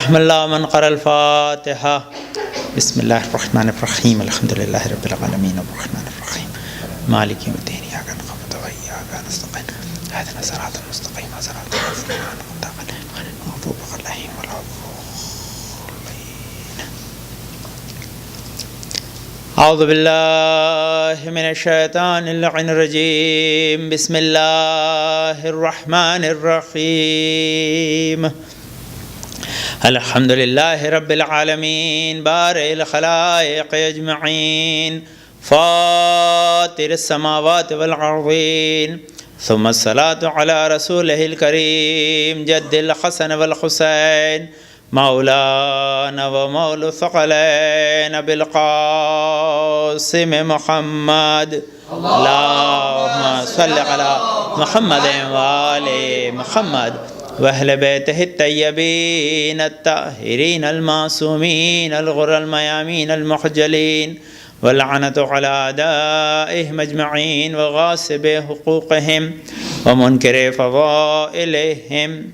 رحم الله من قرأ الفاتحة. بسم الله الرحمن الرحيم. الحمد لله رب العالمين الرحمن الرحيم مالك يوم الدين إياك نعبد وإياك نستعين اهدنا الصراط المستقيم صراط الذين أنعمت عليهم غير المغضوب عليهم ولا الضالين. أعوذ بالله من الشيطان اللعين الرجيم. بسم الله الرحمن الرحيم. الحمد لله رب العالمين بارئ الخلائق أجمعين فاطر السماوات والأرضين ثم الصلاة على رسوله الكريم جد الحسن والحسين مولانا ومولى الثقلين بالقاسم محمد. اللهم صل على محمد وآل محمد وأهل بيته الطيبين الطاهرين المعصومين الغر الميامين المخجلين واللعنة على أعدائهم أجمعين وغاصبي حقوقهم ومنكري فضائلهم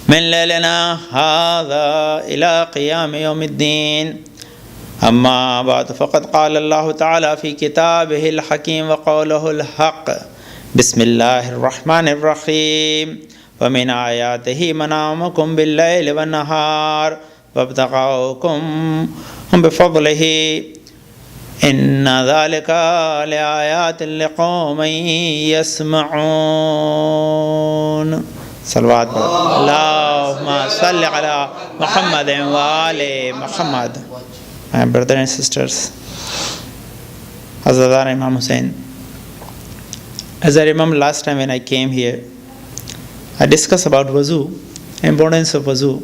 من ليلنا هذا إلى قيام يوم الدين. أما بعد فقد قال الله تعالى في كتابه الحكيم وقوله الحق. بسم الله الرحمن الرحيم. ومن آياته منامكم بالليل والنهار وابتغاؤكم بفضله إن ذلك لآيات لقوم يسمعون. صلوات اللهم صل على محمد وآل محمد. My brothers and sisters, Az-Zahra Imam Hussein. As I remember last time when I came here, I discussed about wuzu, importance of wuzu,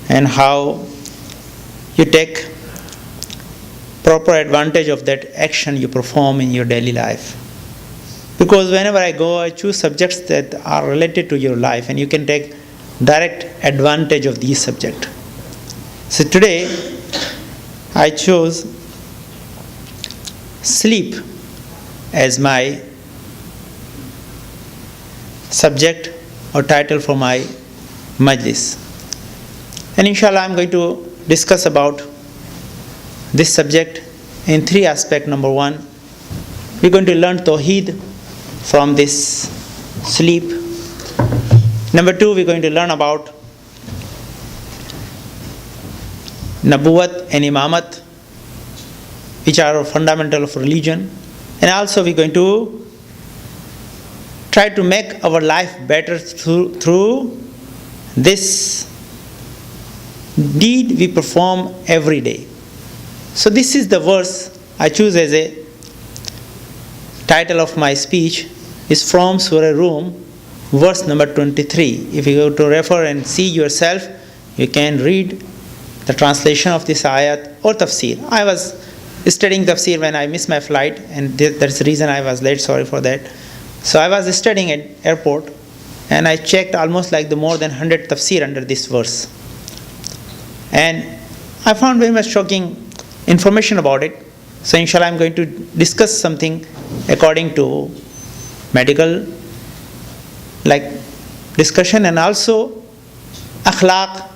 and how you take proper advantage of that action you perform in your daily life. Because whenever I go, I choose subjects that are related to your life and you can take direct advantage of these subjects. So today, I chose sleep as my subject or title for my majlis. And inshallah I'm going to discuss about this subject in three aspects. Number one, we're going to learn Tawheed from this sleep. Number two, we're going to learn about Nabuwat and Imamat, which are fundamental of religion. And also we're going to try to make our life better through this deed we perform every day. So this is the verse I choose as a title of my speech. Is from Surah Rum, verse number 23. If you go to refer and see yourself, you can read the translation of this ayat or tafsir. I was studying tafsir when I missed my flight, and that's the reason I was late. Sorry for that. So I was studying at airport and I checked almost like the more than 100 tafsir under this verse. And I found very much shocking information about it. So inshallah I'm going to discuss something according to medical like discussion and also akhlaq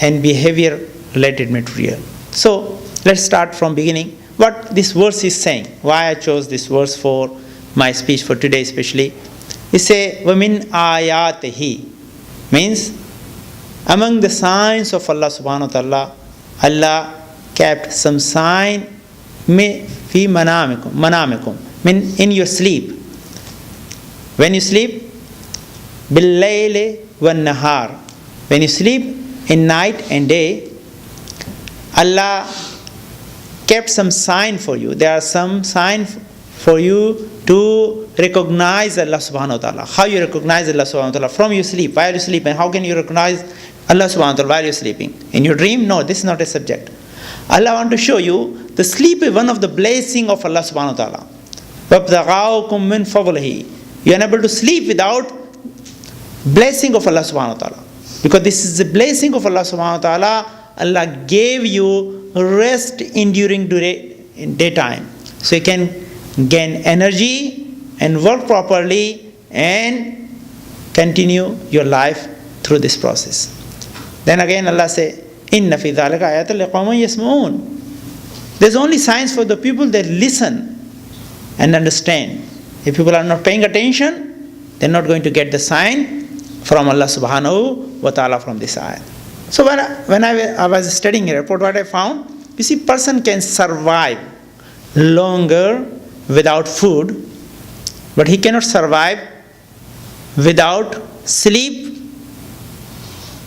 and behavior related material. So let's start from beginning. What this verse is saying, why I chose this verse for my speech for today especially. It says, وَمِنْ آيَاتِهِ, means among the signs of Allah subhanahu wa ta'ala, Allah kept some sign fi manamikum, mean in your sleep. When you sleep, bil-layli wan-nahar, when you sleep in night and day, Allah kept some sign for you. There are some sign for you to recognize Allah subhanahu wa ta'ala. How you recognize Allah subhanahu wa ta'ala? From your sleep, while you sleep. And how can you recognize Allah subhanahu wa ta'ala while you're sleeping? In your dream? No, this is not a subject. Allah want to show you the sleep is one of the blessing of Allah subhanahu wa ta'ala. وَابْتَغَاؤُكُم مِّن فَضْلِهِ. You are unable to sleep without blessing of Allah subhanahu wa ta'ala. Because this is the blessing of Allah subhanahu wa ta'ala. Allah gave you rest in daytime. So you can gain energy and work properly and continue your life through this process. Then again Allah say, Inna fi dhalika ayatul liqawmin yasma'un. There's only signs for the people that listen and understand. If people are not paying attention, they're not going to get the sign from Allah subhanahu wa ta'ala from this ayah. So when I was studying a report, what I found, you see, person can survive longer without food, but he cannot survive without sleep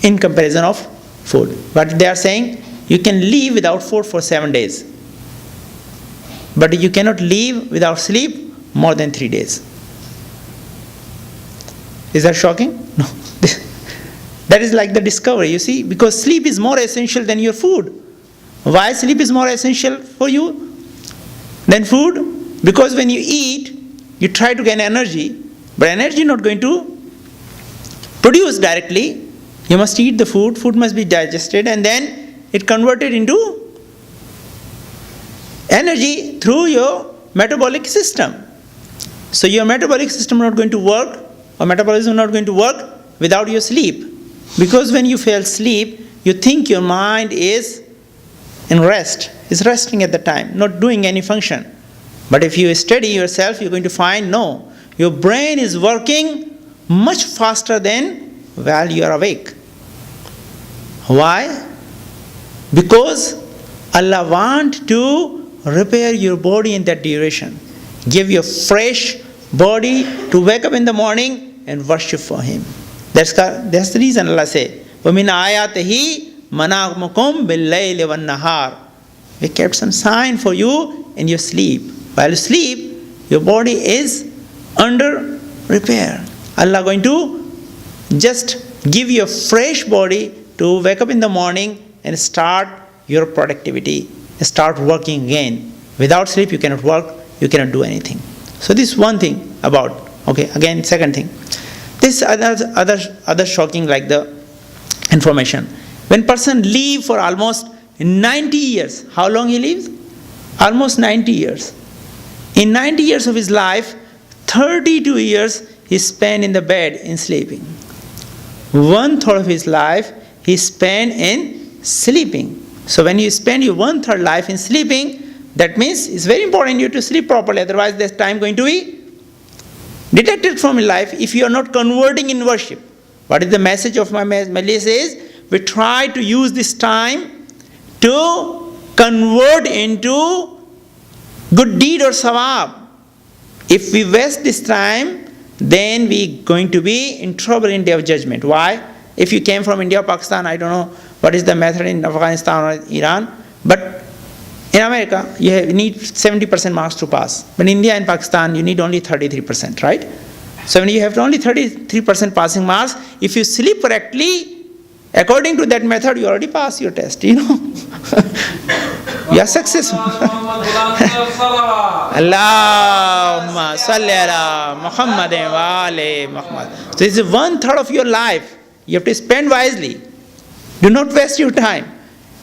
in comparison of food. But they are saying you can live without food for 7 days, but you cannot live without sleep more than 3 days. Is that shocking? No. That is like the discovery, you see, because sleep is more essential than your food. Why sleep is more essential for you than food? Because when you eat, you try to gain energy, but energy is not going to produce directly. You must eat the food, food must be digested, and then it converted into energy through your metabolic system. So your metabolic system is not going to work, or metabolism is not going to work without your sleep. Because when you fail sleep, you think your mind is in rest, is resting at the time, not doing any function. But if you study yourself, you're going to find, no, your brain is working much faster than while you are awake. Why? Because Allah wants to repair your body in that duration. Give you a fresh body to wake up in the morning and worship for Him. That's the reason Allah said, وَمِنْ آيَاتِهِ مَنَامُكُمْ بِاللَّيْلِ وَالنَّهَارِ. We kept some sign for you in your sleep. While you sleep, your body is under repair. Allah going to just give you a fresh body to wake up in the morning and start your productivity, start working again. Without sleep, you cannot work, you cannot do anything. So this is one thing about, okay, again, second thing. This other shocking like the information. When person live for almost 90 years, how long he lives? Almost 90 years. In 90 years of his life, 32 years he spent in the bed in sleeping. 1/3 of his life he spent in sleeping. So when you spend your 1/3 life in sleeping, that means it's very important you to sleep properly, otherwise there's time going to be detected from your life if you are not converting in worship. What is the message of my majlis is, we try to use this time to convert into good deed or sawab. If we waste this time, then we going to be in trouble in Day of Judgment. Why? If you came from India or Pakistan, I don't know what is the method in Afghanistan or Iran, but in America, you need 70% marks to pass. But in India and Pakistan, you need only 33%, right? So when you have only 33% passing marks, if you sleep correctly, according to that method, you already pass your test, you know. You are successful. Allahumma salli ala Muhammadin wa ali Muhammad. So this is 1/3 of your life. You have to spend wisely. Do not waste your time.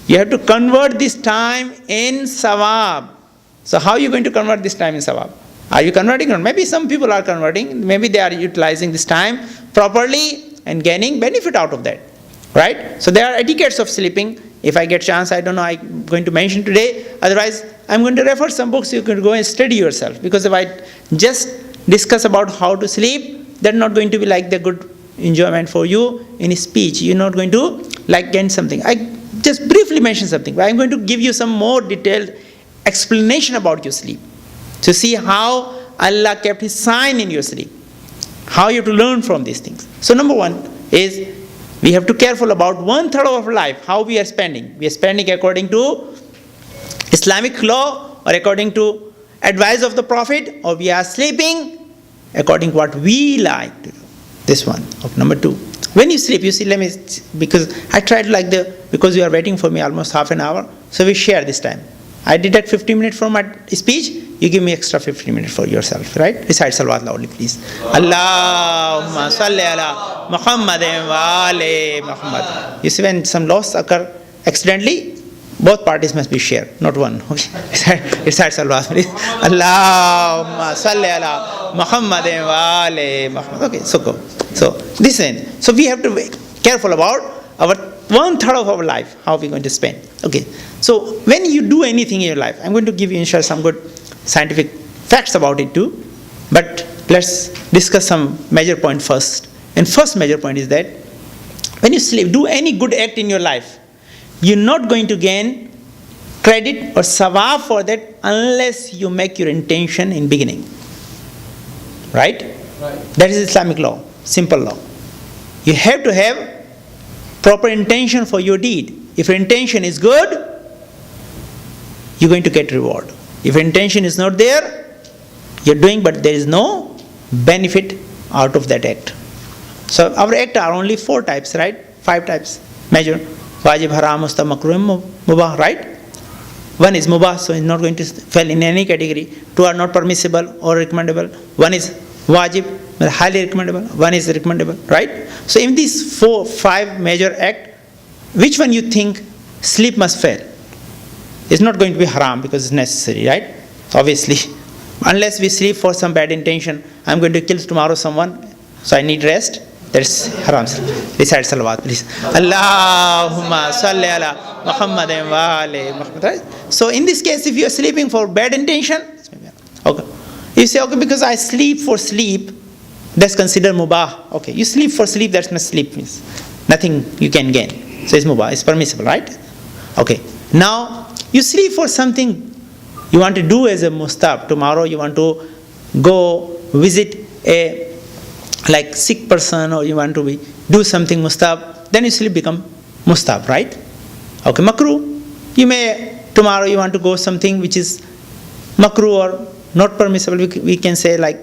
You have to convert this time in sawab. So how are you going to convert this time in sawab? Are you converting or maybe some people are converting, maybe they are utilizing this time properly and gaining benefit out of that. Right? So there are etiquettes of sleeping. If I get chance, I don't know, I'm going to mention today. Otherwise, I'm going to refer some books. You can go and study yourself. Because if I just discuss about how to sleep, that's not going to be like the good enjoyment for you in speech. You're not going to like gain something. I just briefly mention something. But I'm going to give you some more detailed explanation about your sleep. To see how Allah kept His sign in your sleep. How you have to learn from these things. So number one is, we have to be careful about 1/3 of our life, how we are spending. We are spending according to Islamic law or according to advice of the Prophet, or we are sleeping according to what we like to do. This one. Okay, number two. When you sleep, you see, because I tried because you are waiting for me almost half an hour, so we share this time. I deduct 15 minutes from my speech, you give me extra 15 minutes for yourself, right? Recite salawat loudly, please. Allahumma salli ala Muhammadin wa ali Muhammad. You see, when some loss occur accidentally, both parties must be shared, not one. Okay? Recite salawat, please. Allahumma salli ala Muhammadin wa ali Muhammad. Okay, so go. So this end. So we have to be careful about our 1/3 of our life, how are we going to spend? Okay, so when you do anything in your life, I'm going to give you, inshallah, some good scientific facts about it too. But let's discuss some major point first. And first major point is that when you sleep, do any good act in your life, you're not going to gain credit or sawab for that unless you make your intention in beginning. Right? That is Islamic law, simple law. You have to have proper intention for your deed. If your intention is good, you're going to get reward. If your intention is not there, you're doing but there is no benefit out of that act. So our act are only 4 types, right? 5 types. Major. Wajib, haram, mustahab, makruh, and mubah, right? 1 is mubah, so it's not going to fall in any category. 2 are not permissible or recommendable. 1 is wajib, highly recommendable. 1 is recommendable, right? So in these 5 major acts, which one you think sleep must fail? It's not going to be haram because it's necessary, right? Obviously. Unless we sleep for some bad intention, I'm going to kill tomorrow someone, so I need rest. That's haram. Recite salawat, please. Allahumma salli ala Muhammadin wa ali Muhammad. Right? So in this case, if you are sleeping for bad intention, okay. You say, okay, because I sleep for sleep, that's considered mubah. Okay, you sleep for sleep, that's not sleep. Means nothing you can gain. So it's mubah, it's permissible, right? Okay. Now, you sleep for something you want to do as a mustahab. Tomorrow you want to go visit a sick person, or you want to do something mustahab, then you sleep become mustahab, right? Okay, makruh. Tomorrow you want to go something which is makruh or not permissible, we can say like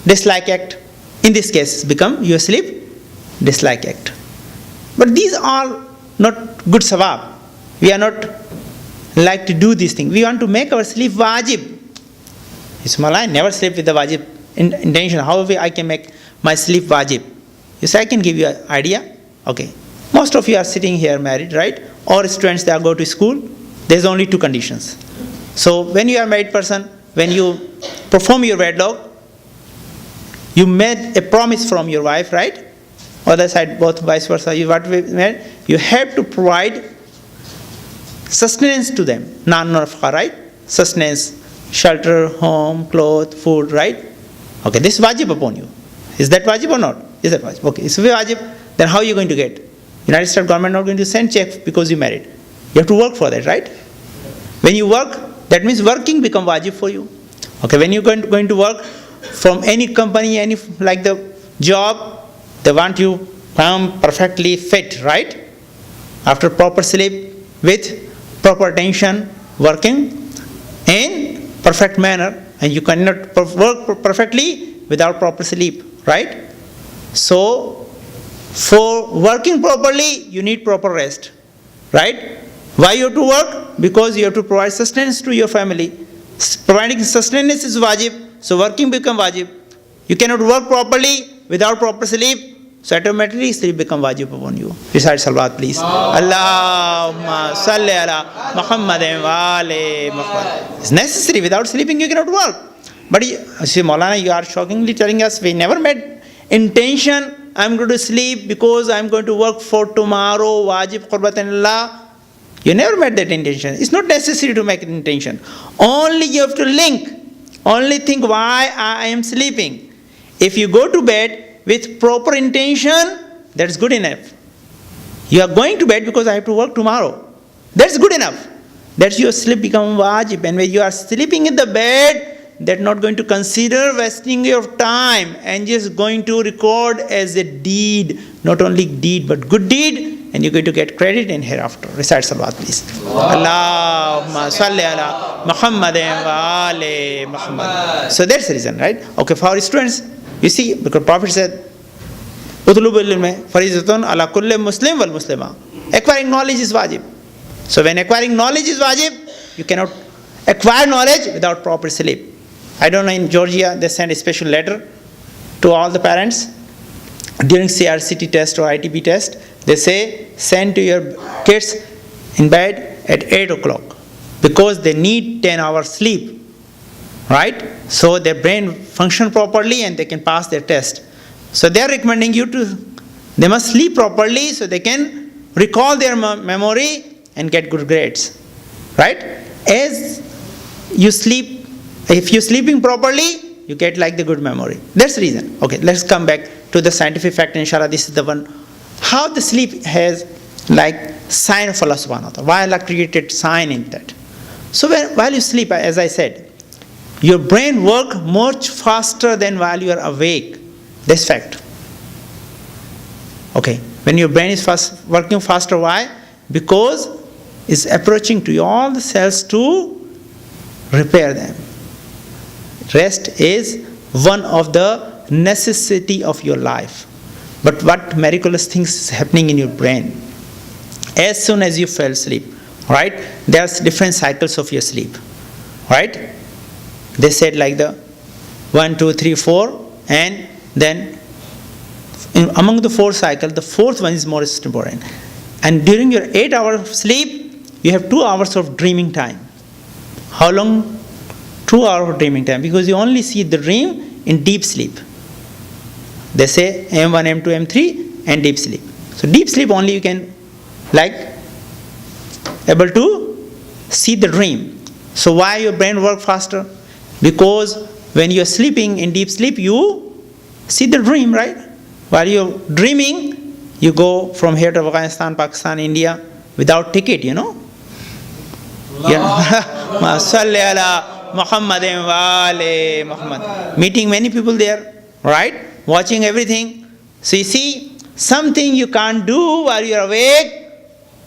dislike act. In this case, become your sleep dislike act. But these are not good sawab. We are not like to do these things. We want to make our sleep wajib. I never sleep with the wajib intention. How I can make my sleep wajib? You say, I can give you an idea. Okay. Most of you are sitting here married, right? Or students that go to school. There's only 2 conditions. So when you are a married person, when you perform your wedlock, you made a promise from your wife, right? Other side, both vice versa. You have to provide sustenance to them. Non-nafqa, right? Sustenance, shelter, home, clothes, food, right? Okay, this is wajib upon you. Is that wajib or not? Is that wajib? Okay, if it's wajib, then how are you going to get? United States government not going to send check because you married. You have to work for that, right? When you work, that means working become wajib for you. Okay, when you're going to work from any company, any like the job, they want you come perfectly fit, right? After proper sleep, with proper attention, working in perfect manner, and you cannot work perfectly without proper sleep, right? So, for working properly, you need proper rest, right? Why you have to work? Because you have to provide sustenance to your family. Providing sustenance is wajib, so working become wajib. You cannot work properly without proper sleep, so automatically sleep become wajib upon you. Recite salawat, please. Allahumma salli ala Muhammadin wa ali Muhammad. It's necessary. Without sleeping, you cannot work. But see, Maulana, you are shockingly telling us we never made intention. I'm going to sleep because I'm going to work for tomorrow. Wajib qurbatan Allah. You never made that intention. It's not necessary to make an intention. Only you have to link. Only think why I am sleeping. If you go to bed with proper intention, that's good enough. You are going to bed because I have to work tomorrow. That's good enough. That's your sleep become wajib. And when you are sleeping in the bed, that's not going to consider wasting your time and just going to record as a deed. Not only deed, but good deed. And you're going to get credit in hereafter. Recite salawat, please. Allahumma salli ala Muhammadin wa ali Muhammad. So that's the reason, right? Okay, for our students, you see, because Prophet said, Utlubul ilmi farizatun ala kulli muslim wal muslima. Acquiring knowledge is wajib. So when acquiring knowledge is wajib, you cannot acquire knowledge without proper sleep. I don't know, in Georgia, they send a special letter to all the parents during CRCT test or ITB test. They say, send to your kids in bed at 8 o'clock because they need 10 hours sleep, right? So their brain function properly and they can pass their test. So they are recommending you to, they must sleep properly so they can recall their memory and get good grades. Right? As you sleep, if you're sleeping properly, you get like the good memory. That's the reason. Okay, let's come back to the scientific fact. Inshallah, this is the one. How the sleep has like sign of Allah subhanahu wa ta'ala. Why Allah created sign in that. So while you sleep, as I said, your brain works much faster than while you are awake. That's fact. Okay, when your brain is working faster, why? Because it's approaching to all the cells to repair them. Rest is one of the necessity of your life. But what miraculous things is happening in your brain? As soon as you fell asleep, right? There's different cycles of your sleep, right? They said like the 1, 2, 3, 4, and then among the 4 cycles, the 4th one is most important. And during your 8 hours of sleep, you have 2 hours of dreaming time. How long? 2 hours of dreaming time, because you only see the dream in deep sleep. They say M1, M2, M3 and deep sleep. So deep sleep only you can like able to see the dream. So why your brain work faster? Because when you are sleeping in deep sleep, you see the dream, right? While you're dreaming, you go from here to Afghanistan, Pakistan, India without ticket, you know. Muhammad. Meeting many people there, right? Watching everything. So you see, something you can't do while you're awake,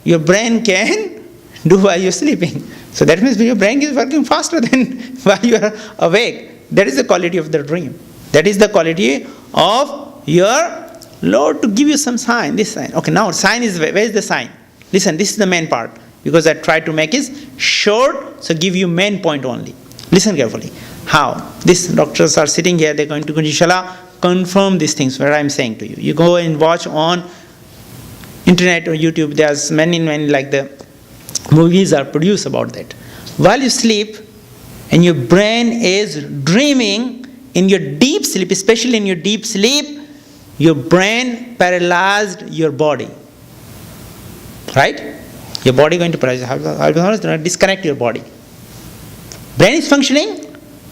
your brain can do while you're sleeping. So that means your brain is working faster than while you are awake. That is the quality of the dream. That is the quality of your Lord to give you some sign. This sign. Okay, now sign is, where is the sign? Listen, this is the main part. Because I tried to make it short, so give you main point only. Listen carefully. How? These doctors are sitting here, they're going to, inshallah, confirm these things, what I'm saying to you. You go and watch on internet or YouTube, there's many like the movies are produced about that. While you sleep and your brain is dreaming, in your deep sleep, especially in your deep sleep, your brain paralyzed your body. Right? Your body going to paralyze, disconnect your body. Brain is functioning,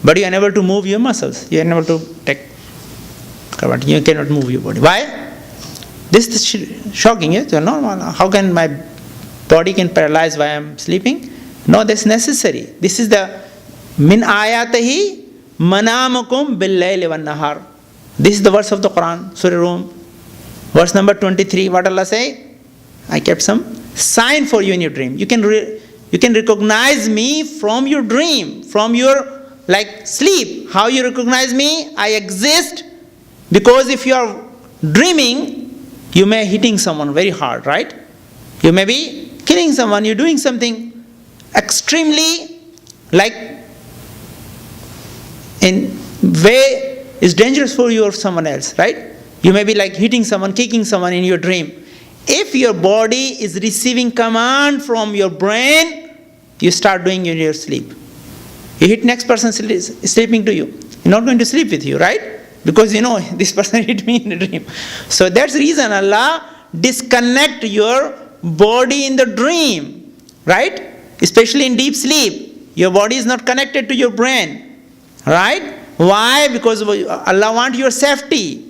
but you are unable to move your muscles. You are unable to take. You cannot move your body. Why? This is shocking. Yes? No, how can my body can paralyze while I am sleeping? No, that's necessary. This is the min ayatihi manamukum bil-layli wan-nahar. This is the verse of the Quran, Surah Rum, verse number 23. What Allah say? I kept some sign for you in your dream. You can recognize me from your dream, from your like sleep. How you recognize me? I exist. Because if you are dreaming, you may hitting someone very hard, right? You may be killing someone, you're doing something extremely like in way is dangerous for you or someone else, right? You may be like hitting someone, kicking someone in your dream. If your body is receiving command from your brain, you start doing in your sleep. You hit next person sleeping to you. You're not going to sleep with you, right? Because you know this person hit me in the dream. So that's the reason Allah disconnect your body in the dream, right? Especially in deep sleep. Your body is not connected to your brain, right? Why? Because Allah wants your safety.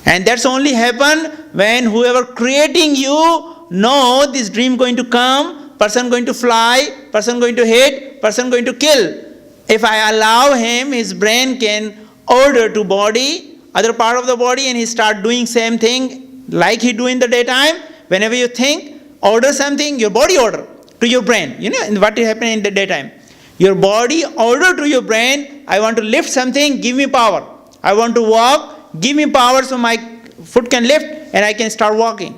And that's only happen when whoever creating you know this dream going to come, person going to fly, person going to hit, person going to kill. If I allow him, his brain can order to body, other part of the body, and he start doing same thing like he do in the daytime. Whenever you think, order something, your body order to your brain. You know what is happening in the daytime. Your body order to your brain, I want to lift something, give me power. I want to walk, give me power so my foot can lift and I can start walking.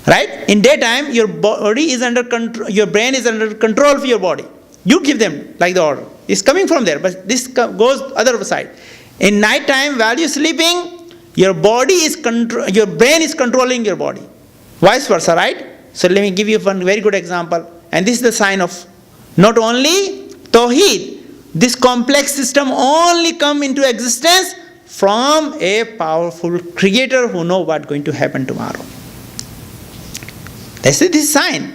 Right? In daytime, your body is under control, your brain is under control of your body. You give them like the order. It's coming from there, but this goes other side. In night time, while you're sleeping, your body is your brain is controlling your body. Vice versa, right? So let me give you one very good example. And this is the sign of not only Tawheed. This complex system only come into existence from a powerful creator who knows what's going to happen tomorrow. This is sign.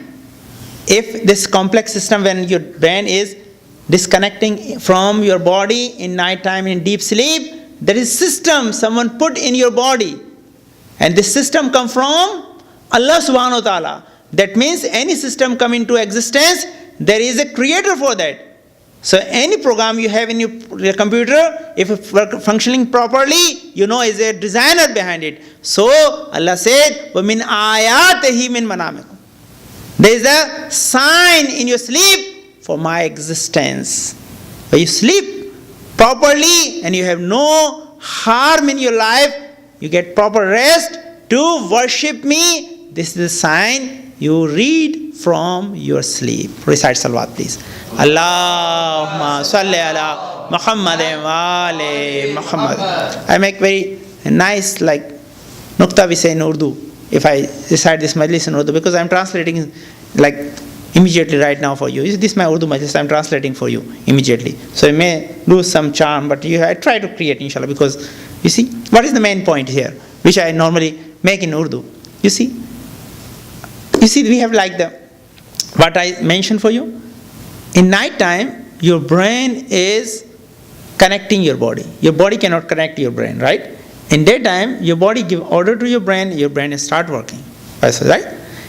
If this complex system, when your brain is disconnecting from your body in night time in deep sleep, there is system someone put in your body. And this system come from Allah subhanahu wa ta'ala. That means any system come into existence, there is a creator for that. So any program you have in your computer, if it's functioning properly, you know is a designer behind it. So Allah said, وَمِنْ آيَاتِهِ مِنْ مَنَامِكُمْ. There is a sign in your sleep for my existence. When you sleep properly and you have no harm in your life, you get proper rest to worship me. This is a sign you read from your sleep. Recite salawat, please. Allahumma salli ala Muhammadin wa ali Muhammad. I make very nice like nukta we say in Urdu if I recite this majlis in Urdu, because I am translating like immediately right now for you. This is my Urdu majlis, I am translating for you immediately. So it may lose some charm, but I try to create inshallah, because you see, what is the main point here, which I normally make in Urdu? You see, we have like what I mentioned for you. In night time, your brain is connecting your body. Your body cannot connect your brain, right? In daytime, your body give order to your brain is start working. Right?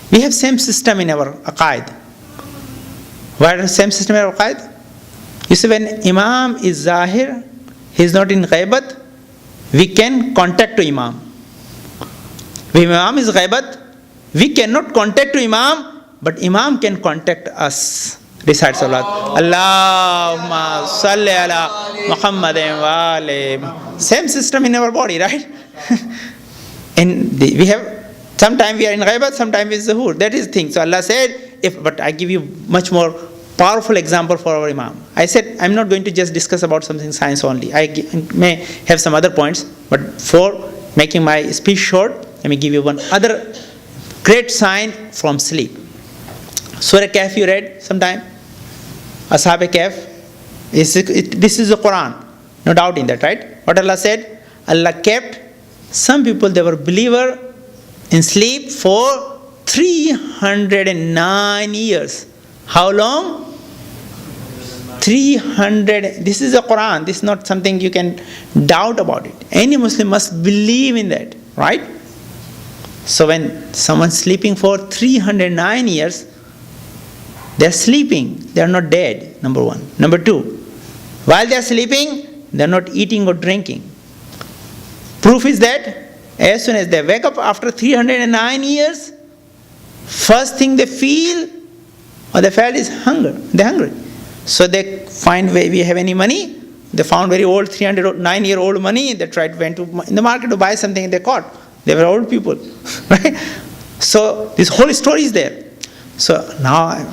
We have same system in our aqaid. What is the same system in our aqaid? You see, when Imam is Zahir, he is not in ghaibat, we can contact to Imam. When Imam is ghaibat, we cannot contact to Imam, but Imam can contact us. Recite salat. Allahumma salli ala Muhammadin wa ali. Same system in our body, right? And we have, sometimes we are in ghaibat, sometimes we are zuhur. That is the thing. So Allah said, but I give you much more powerful example for our Imam. I said, I'm not going to just discuss about something science only. I may have some other points, but for making my speech short, let me give you one other great sign from sleep. Surah Kahf you read sometime? Ashab Kahf. This is the Quran. No doubt in that, right? What Allah said? Allah kept some people, they were believer in sleep for 309 years. How long? 300. This is the Quran. This is not something you can doubt about it. Any Muslim must believe in that, right? So when someone's sleeping for 309 years, they're sleeping, they're not dead, number one. Number two, while they're sleeping, they're not eating or drinking. Proof is that as soon as they wake up after 309 years, first thing they feel or they felt is hunger. They're hungry. So they find where we have any money. They found very old 309-year-old money. They went in the market to buy something and they caught. They were old people, right? So this whole story is there. So now I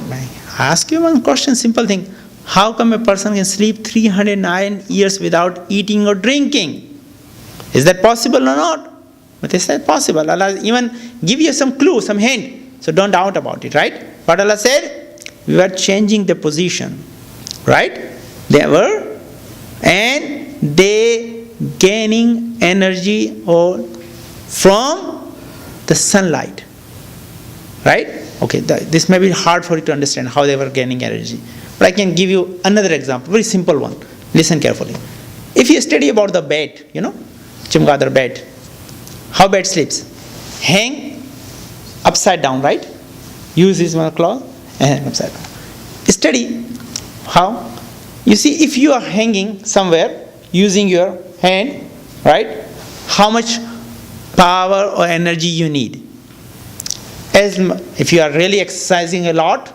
ask you one question, simple thing. How come a person can sleep 309 years without eating or drinking? Is that possible or not? But they said possible. Allah even give you some clue, some hint. So don't doubt about it, right? What Allah said? We were changing the position, right? They were, and they gaining energy or from the sunlight, right? Okay, this may be hard for you to understand how they were gaining energy. But I can give you another example, very simple one. Listen carefully. If you study about the bat, chimgadar bat, how bat sleeps? Hang upside down, right? Use this one claw and hang upside down. Study how. You see, if you are hanging somewhere using your hand, right? How much power or energy you need? If you are really exercising a lot,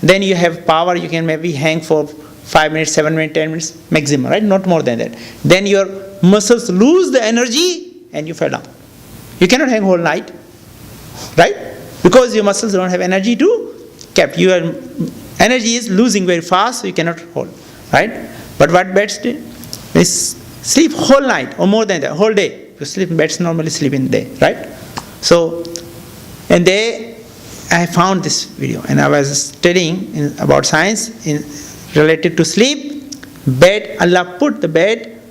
then you have power, you can maybe hang for 5 minutes, 7 minutes, 10 minutes maximum, right? Not more than that. Then your muscles lose the energy and you fall down. You cannot hang whole night, right? Because your muscles don't have energy to keep. Your energy is losing very fast, so you cannot hold, right? But what bats do? They sleep whole night or more than that, whole day. Bats normally sleep in the day, right? So, and I found this video and I was studying about science related to sleep. Allah put the bed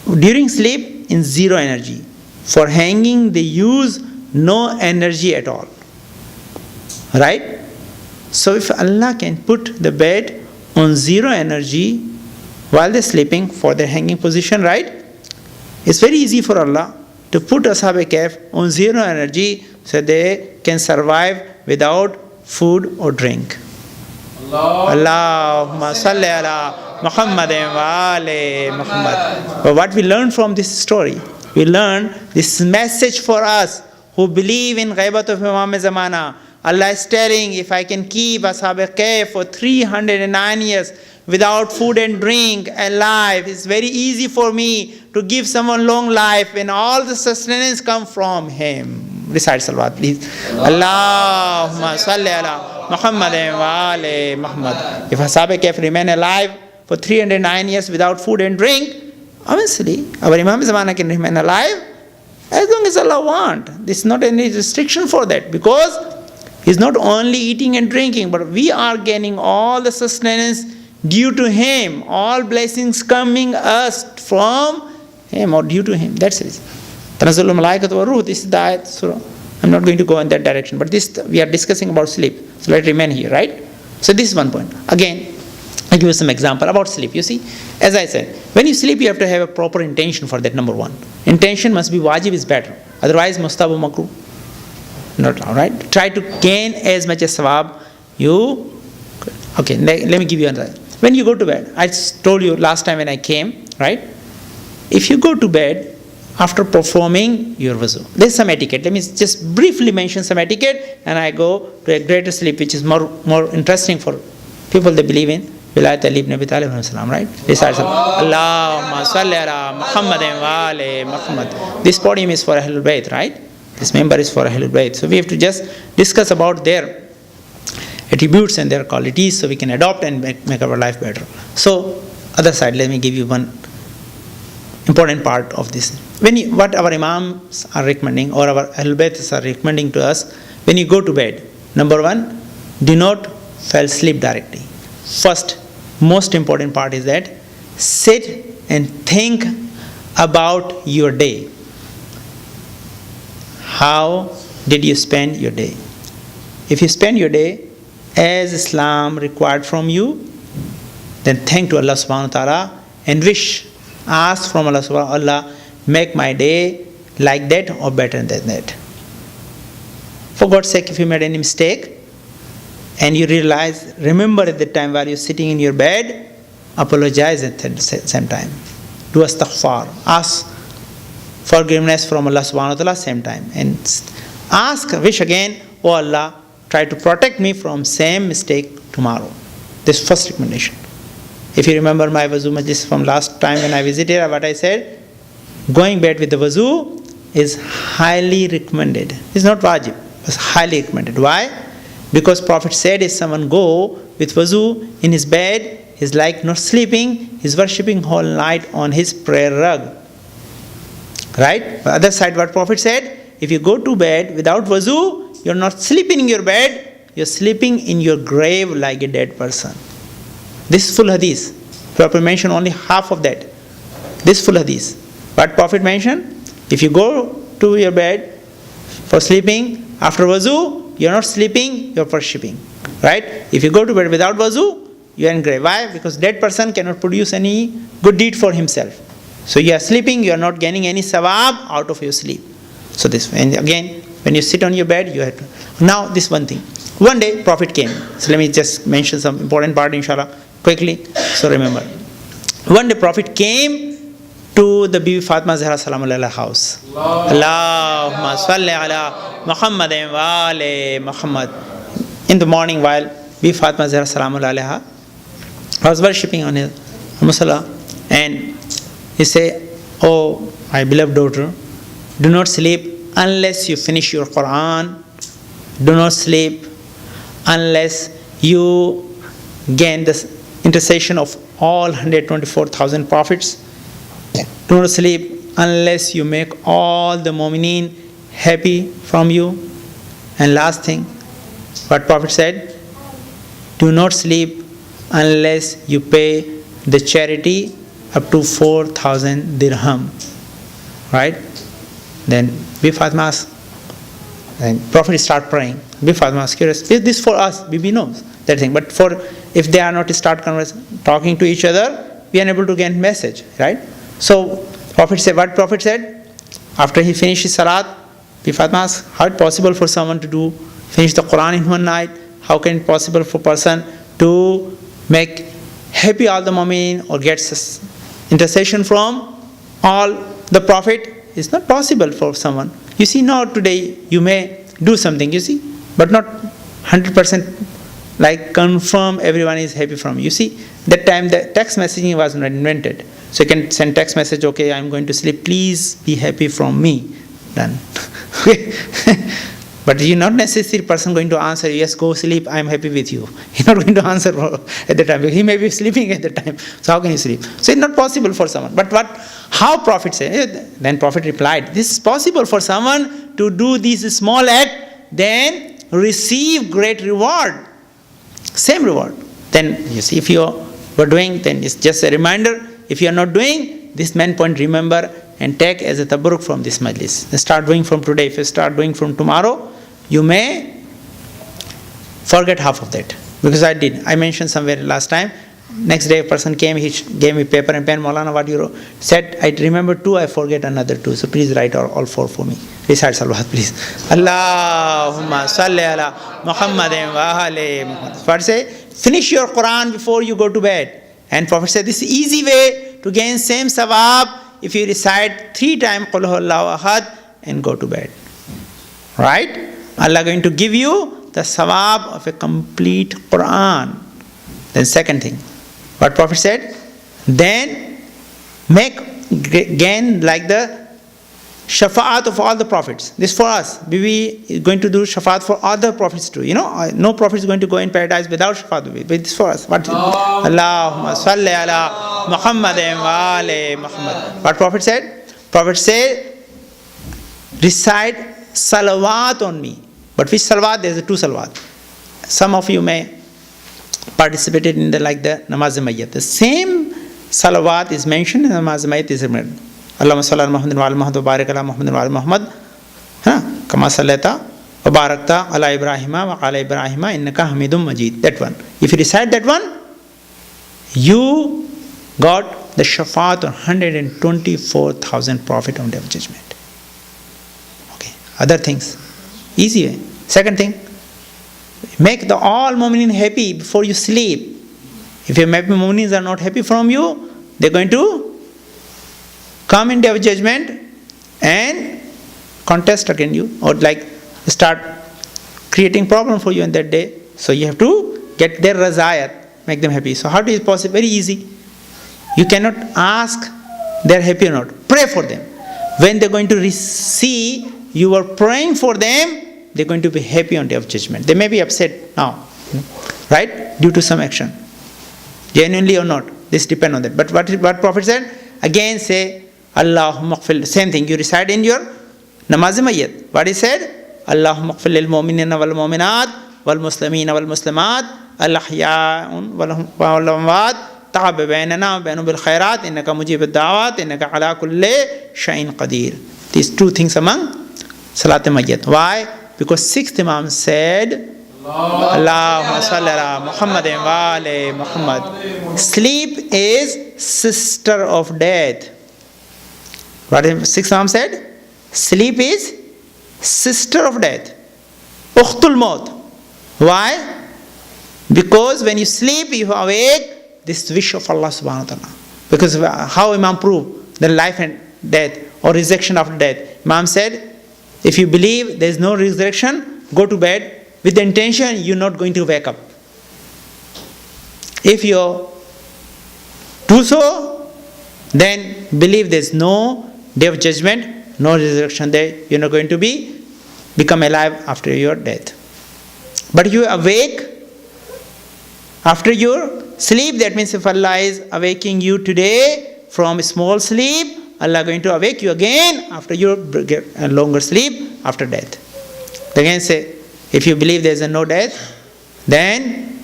during sleep in zero energy. For hanging, they use no energy at all. Right? So if Allah can put the bed on zero energy while they're sleeping for their hanging position, right? It's very easy for Allah to put Ashab Kahf on zero energy so they can survive without food or drink. Allahumma salli ala Muhammadin wa ali Muhammad. But what we learn from this story, we learn this message for us who believe in Ghaibat of Imam Zamana. Allah is telling, if I can keep Ashab Kahf for 309 years without food and drink alive, it's very easy for me to give someone long life when all the sustenance come from him. Recite salawat, please. Allahumma salli ala Muhammadin wa ali Muhammad. If Ashab Kahf remain alive for 309 years without food and drink, obviously our Imam Zamana can remain alive as long as Allah wants. There's not any restriction for that, because he's not only eating and drinking, but we are gaining all the sustenance due to him. All blessings coming us from him or due to him. That's it. Tanazzalul malaikatu wa ruh. This is the ayat surah. I'm not going to go in that direction. But this, we are discussing about sleep. So let it remain here, right? So this is one point. Again, I'll give you some example about sleep. You see, as I said, when you sleep, you have to have a proper intention for that, number one. Intention must be wajib is better. Otherwise, mustahabu makruh. Not all right. Try to gain as much as sawab. Okay, let me give you another. When you go to bed, I told you last time when I came, right? If you go to bed after performing your wuzu, there's some etiquette. Let me just briefly mention some etiquette, and I go to a greater sleep, which is more interesting for people that believe in Wilayat Ali ibn Abi Talib, right? Recite Allahumma salli ala Muhammadin wa ali Muhammad. This podium is for Ahlul Bayt, right? This member is for Ahlul Bayt. So we have to just discuss about their attributes and their qualities so we can adopt and make our life better. So, other side, let me give you one important part of this. What our Imams are recommending, or our Ahlul Bayt are recommending to us, when you go to bed, number one, do not fall asleep directly. First, most important part is that sit and think about your day. How did you spend your day? If you spend your day as Islam required from you, then thank to Allah subhanahu wa ta'ala and ask from Allah subhanahu wa ta'ala, make my day like that or better than that. For God's sake, if you made any mistake and you remember at the time while you're sitting in your bed, apologize at the same time. Do astaghfar. Ask forgiveness from Allah subhanahu wa ta'ala same time. And wish again, oh Allah, try to protect me from same mistake tomorrow. This first recommendation. If you remember my wuzu majlis from last time when I visited, what I said, going bed with the wuzu is highly recommended. It's not wajib, it's highly recommended. Why? Because Prophet said if someone go with wuzu in his bed, he's like not sleeping, he's worshipping whole night on his prayer rug. Right? The other side, what Prophet said, if you go to bed without wuzu, you're not sleeping in your bed, you're sleeping in your grave like a dead person. This is full hadith. Prophet mentioned only half of that. This full hadith. What Prophet mentioned, if you go to your bed for sleeping after wuzu, you're not sleeping, you're worshipping. Right? If you go to bed without wuzu, you're in grave. Why? Because dead person cannot produce any good deed for himself. So you are sleeping, you are not gaining any sawab out of your sleep. So this, and again, when you sit on your bed, you have to. Now this one thing. One day, Prophet came. So let me just mention some important part, inshallah, quickly. So remember. One day, Prophet came to the Bibi Fatima Zahra Salamu Alayha house. Allahumma salli ala Muhammadin wa ali Muhammad. In the morning, while Bibi Fatima Zahra Salamu Alayha was worshipping on his musalla, and he said, oh, my beloved daughter, do not sleep unless you finish your Quran. Do not sleep unless you gain the intercession of all 124,000 prophets. Do not sleep unless you make all the mu'mineen happy from you. And last thing, what Prophet said, do not sleep unless you pay the charity up to 4,000 dirham. Right? Then Bibi Fatima asked, and Prophet start praying. Be Fatma's curious. This for us, Bibi knows that thing. But for if they are not talking to each other, we are able to get message, right? So Prophet said, what Prophet said? After he finished his salat, Bi Fatma asked, how it possible for someone to finish the Quran in one night? How can it possible for a person to make happy all the mu'min or get intercession from all the Prophet? It's not possible for someone. You see, now today you may do something, you see, but not 100% like confirm everyone is happy from you. You see, that time the text messaging was not invented. So you can send text message, okay, I'm going to sleep, please be happy from me. Done. But you're not necessarily person going to answer, yes, go sleep, I'm happy with you. He's not going to answer at the time. He may be sleeping at the time. So how can you sleep? So it's not possible for someone. But how Prophet said? Then Prophet replied, this is possible for someone to do this small act, then receive great reward. Same reward. Then you see, if you were doing, then it's just a reminder. If you are not doing, this main point remember and take as a tabarruk from this majlis. Start doing from today. If you start doing from tomorrow, you may forget half of that. Because I mentioned somewhere last time. Next day a person came, he gave me paper and pen. Maulana, what you wrote? Said, I remember 2, I forget another 2. So please write all 4 for me. Recite salawat, please. Allahumma salli ala Muhammadin wa ali Muhammad. What say? Finish your Quran before you go to bed. And Prophet said, this is easy way to gain same sawab if you recite 3 times Qul huwallahu ahad and go to bed. Right? Allah going to give you the sawab of a complete Quran. Then second thing, what Prophet said? Then gain like the shafa'at of all the prophets. This for us. We are going to do shafa'at for other prophets too. You know, no prophet is going to go in paradise without shafa'at. But this for us. What? Allahumma salli ala Muhammadin wa ali Muhammad. What Prophet said? Prophet said, recite salawat on me. But which salawat? There is 2 salawat. Some of you may participated in the namaz-e-mayyat. The same salawat is mentioned in namaz-e-mayyat is mentioned. Allahumma salli ala Muhammadin wa ala Muhammad wa barik ala Muhammadin wa ala Muhammad. Kama sallaita wa barakta ala Ibrahima wa ala Ibrahima innaka hamidum majid. That one. If you recite that one, you got the shafaat of 124,000 prophet on Day of Judgment. Okay. Other things. Easy way. Second thing, make the all mu'minin happy before you sleep. If your mu'minins are not happy from you, they're going to come in Day of Judgment and contest against you or like start creating problem for you in that day. So you have to get their razayat, make them happy. So how is it possible? Very easy. You cannot ask they're happy or not. Pray for them. When they're going to see you are praying for them, they're going to be happy on Day of Judgment. They may be upset now, right? Due to some action. Genuinely or not. This depends on that. But what Prophet said? Again say, Allahumma qfil. Same thing. You recite in your namaz-e-mayyat. What he said? Allahumma qfil lil mu'minina wal mu'minat wal muslimina wal muslimat al ahya'un wal amwat ta'ab bainana wa bainu bil khairat innaka mujib ad-da'awat innaka ala kulli shay'in qadir. These 2 things among Salat-e-Mayyat. Why? Because 6th Imam said, Allahumma salli ala Muhammadin wa ali Muhammad. Sleep is sister of death. What 6th Imam said? Sleep is sister of death. Ukhtul maut. Why? Because when you sleep, you awake this wish of Allah subhanahu wa ta'ala. Because how Imam proved the life and death or resurrection after death? Imam said, if you believe there is no resurrection, go to bed with the intention you're not going to wake up. If you do so, then believe there is no Day of Judgment, no resurrection day. You're not going to become alive after your death. But you awake after your sleep. That means if Allah is awaking you today from small sleep, Allah is going to awake you again after your longer sleep after death. Again say, if you believe there is no death, then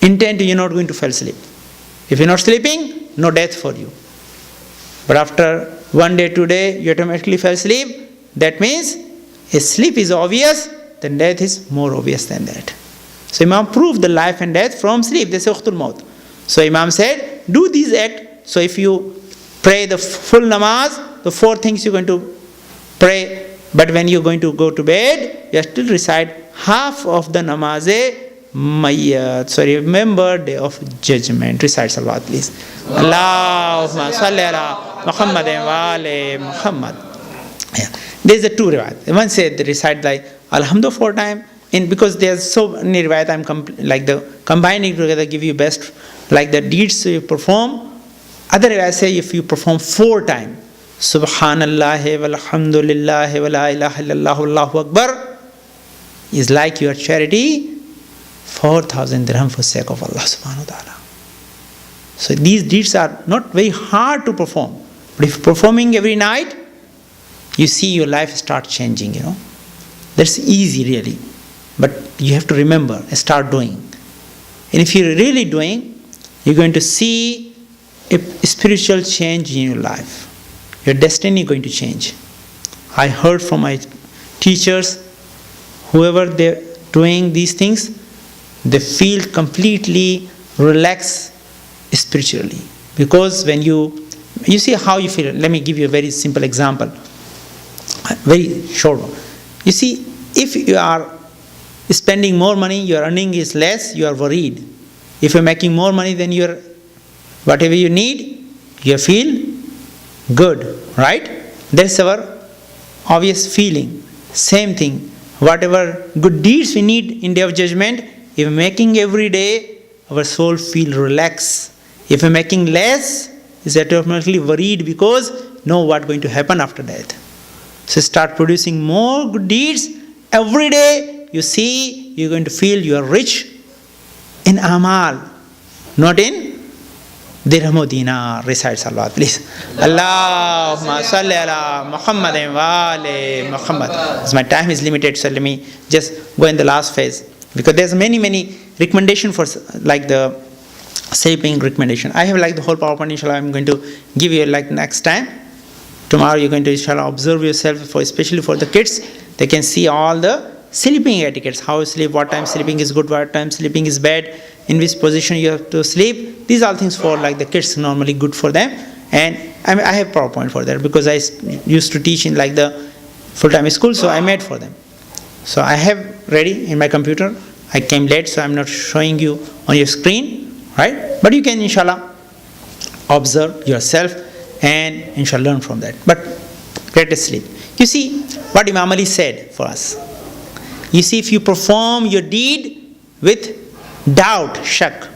intend you're not going to fall asleep. If you're not sleeping, no death for you. But after 1 day, 2 days, you automatically fall asleep. That means sleep is obvious, then death is more obvious than that. So Imam proved the life and death from sleep. They say ukhtul maut. So Imam said, do these acts. So if you pray the full namaz, the 4 things you're going to pray, but when you're going to go to bed, you have to recite half of the namaz-e-mayyat. So remember day of judgment. Recite salawat, please. Allahumma salli ala Muhammadin wa ali Muhammad. Yeah. There's a 2 riwayat. One said they recite like Alhamdulillah 4 times. Because there's so many riwayat, I'm combining together, give you best, like the deeds you perform. Other riwayat say if you perform 4 times, Subhanallah walhamdulillah wa la ilaha illallah Allahu Akbar, is like your charity 4,000 dirham for sake of Allah subhanahu wa ta'ala. So these deeds are not very hard to perform. But if performing every night, you see your life start changing, That's easy really. But you have to remember and start doing. And if you're really doing, you're going to see a spiritual change in your life. Your destiny is going to change. I heard from my teachers, whoever they're doing these things, they feel completely relaxed spiritually. Because when you see how you feel. Let me give you a very simple example. Very short one. You see, if you are spending more money, your earning is less, you are worried. If you're making more money than whatever you need, you feel good, right? That's our obvious feeling. Same thing. Whatever good deeds we need in day of judgment, if we're making every day, our soul feel relaxed. If we're making less, is automatically worried because know what's going to happen after death. So start producing more good deeds every day. You see, you're going to feel you are rich in amal, not in dirham o dinar. Recite salawat, please. Allahumma salli ala Muhammadin wa ali Muhammad. As my time is limited, so let me just go in the last phase. Because there's many recommendation for like the sleeping recommendation. I have like the whole PowerPoint, inshallah, I'm going to give you like next time. Tomorrow you're going to, inshallah, observe yourself, especially for the kids. They can see all the sleeping etiquettes, how you sleep, what time sleeping is good, what time sleeping is bad, in which position you have to sleep. These are things for like the kids, normally good for them. And I have PowerPoint for that because I used to teach in like the full-time school, so I made for them. So I have ready in my computer. I came late, so I'm not showing you on your screen, right? But you can, inshallah, observe yourself and inshallah learn from that. But get a sleep. You see what Imam Ali said for us. You see, if you perform your deed with doubt, shak,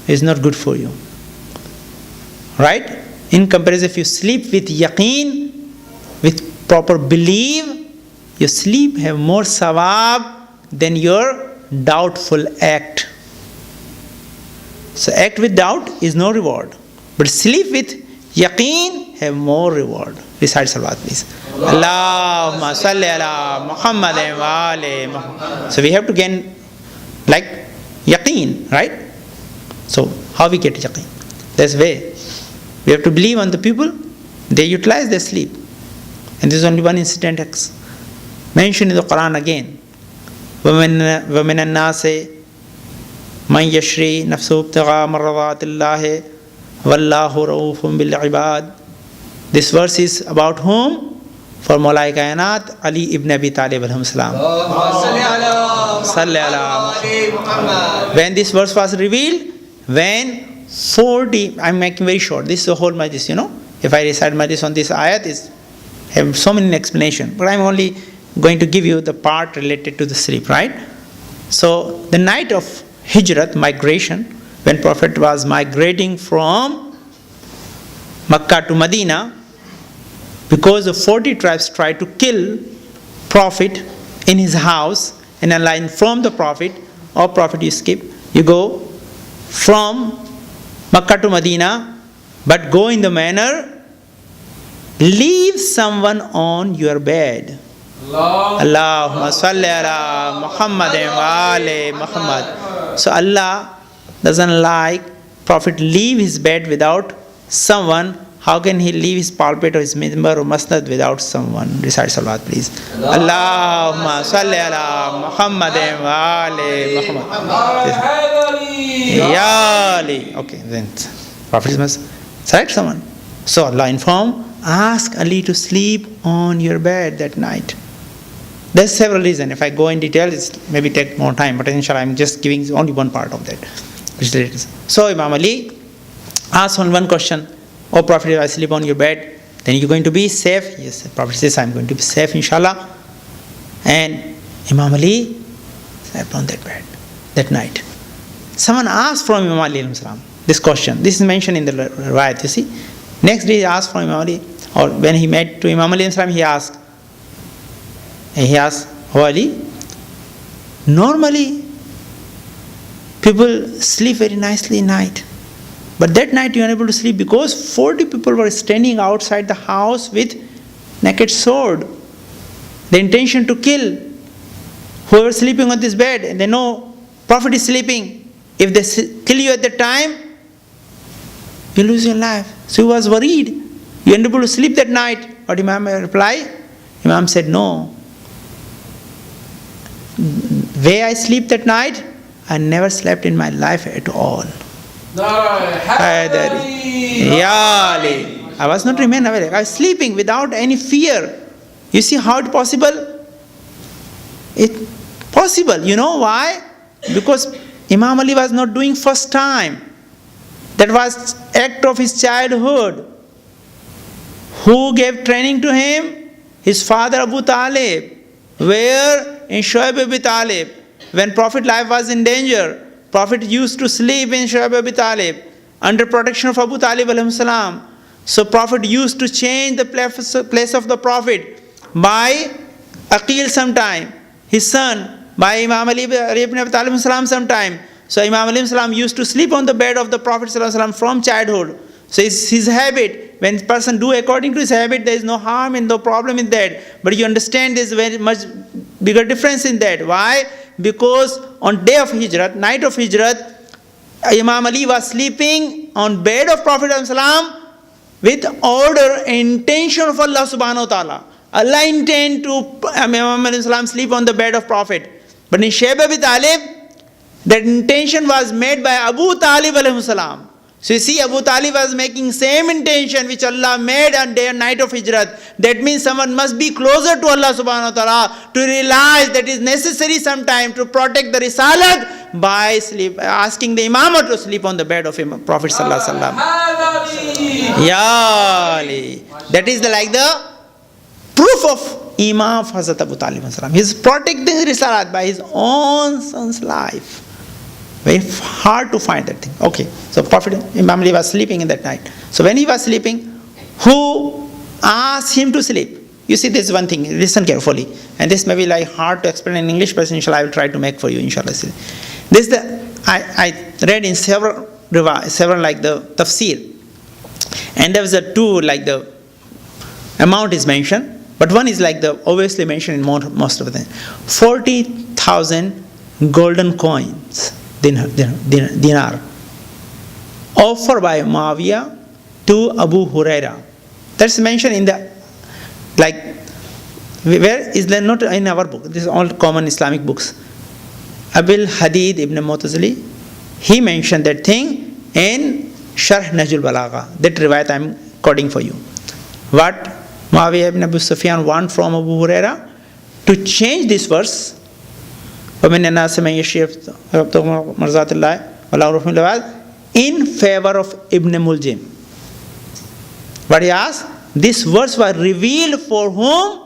is not good for you. Right? In comparison, if you sleep with yaqeen, with proper belief, your sleep have more sawab than your doubtful act. So act with doubt is no reward. But sleep with yaqeen have more reward. Recite salawat, please. Allahumma salli ala Muhammadin wa ali Muhammad. So we have to gain like yaqeen, right? So how we get yaqeen? That's way. We have to believe on the people. They utilize their sleep. And there's only one incident mentioned in the Quran again. وَمِنَ النَّاسِ مَنْ يَشْرِي نَفْسُهُ ابْتِغَاءَ مَرْضَاتِ اللَّهِ وَاللَّهُ رَءُوفٌ بِالْعِبَادِ. This verse is about whom? For Maulai Kainat, Ali ibn Abi Talib alayhi salam. When this verse was revealed, when 40, I'm making very short, this is the whole majlis, If I recite majlis on this ayat, is have so many explanations. But I'm only going to give you the part related to the sleep, right? So the night of Hijrat, migration, when Prophet was migrating from Makkah to Medina, because the 40 tribes tried to kill Prophet in his house, and Allah informed the Prophet, "Oh Prophet, you skip, you go from Makkah to Medina, but go in the manner, leave someone on your bed." Allahumma salli ala Muhammadin wa ali Muhammad. So Allah doesn't like Prophet leave his bed without someone. how can he leave his pulpit or his minbar or masnad without someone? Recite salawat, please. Allahumma salli ala Muhammadin wa ali Muhammad. Ya Ali. Okay, then Prophet must select someone. So Allah informed, ask Ali to sleep on your bed that night. There's several reasons. If I go in detail, it's maybe take more time. But inshallah, I'm just giving only one part of that. So Imam Ali asked one question. Oh Prophet, if I sleep on your bed, then you're going to be safe? Yes, the Prophet says, I'm going to be safe, inshallah. And Imam Ali slept on that bed that night. Someone asked from Imam Ali this question. This is mentioned in the riwayat, you see. Next day he asked from Imam Ali, or when he met to Imam Ali, he asked, oh Ali, normally people sleep very nicely at night. But that night you are unable to sleep because 40 people were standing outside the house with naked sword. The intention to kill whoever is sleeping on this bed. And they know Prophet is sleeping. If they kill you at that time, you lose your life. So he was worried. You are unable to sleep that night. But Imam replied, Imam said, no. Where I sleep that night, I never slept in my life at all. I was not remain awake. I was sleeping without any fear. You see how it possible? It's possible. You know why? Because Imam Ali was not doing first time. That was act of his childhood. Who gave training to him? His father Abu Talib. Where? In Shoaib Abi Talib. When Prophet life was in danger, Prophet used to sleep in Shoaib Abi Talib under protection of Abu Talib alayhi salam. So Prophet used to change the place of the Prophet by Aqil sometime, his son, by Imam Ali ibn Abi Talib sometime. So Imam Ali used to sleep on the bed of the Prophet from childhood. So it's his habit. When a person do according to his habit, there is no harm and no problem in that. But you understand there's very much bigger difference in that. Why? Because on day of Hijrat, night of Hijrat, Imam Ali was sleeping on bed of Prophet with order and intention of Allah subhanahu wa ta'ala. Allah intend to Imam Ali sleep on the bed of Prophet. But in Shoaib Abi Talib, that intention was made by Abu Talib alayhi salam. So you see, Abu Talib was making same intention which Allah made on day and night of Hijrat. That means someone must be closer to Allah subhanahu wa ta'ala to realize that it is necessary sometime to protect the Risalat by asking the Imam to sleep on the bed of Prophet sallallahu alaihi wasallam. Ya Ali. That is like the proof of Imam of Hazrat Abu Talib. He is protecting the Risalat by his own son's life. Very hard to find that thing. Okay, so Prophet Imam Ali was sleeping in that night. So when he was sleeping, who asked him to sleep? You see, this is one thing. Listen carefully. And this may be like hard to explain in English, but inshallah I will try to make for you. Inshallah. This is the I read in several like the tafsir, and there was a two like the amount is mentioned, but one is like the obviously mentioned in most of them. 40,000 golden coins. Dinar offered by Muawiyah to Abu Huraira. That's mentioned in the like where is that not in our book? This is all common Islamic books. Abil Hadid ibn Mu'tazili, he mentioned that thing in Sharh Najul Balagha. That riwayat I am quoting for you. What Muawiyah ibn Abu Sufyan want from Abu Huraira to change this verse. In favor of Ibn Muljim. But he asked, this verse was revealed for whom?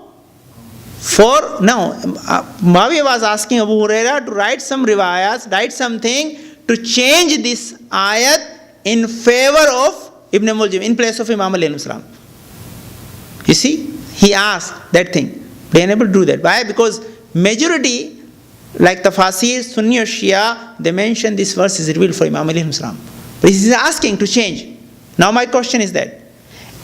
Muawiyah was asking Abu Huraira to write some riwayats, write something to change this ayat in favor of Ibn Muljim, in place of Imam Ali. You see, he asked that thing. They are unable to do that. Why? Because majority, like the Fasir, Sunni or Shia, they mention this verse is revealed for Imam Ali. But he is asking to change. Now my question is that,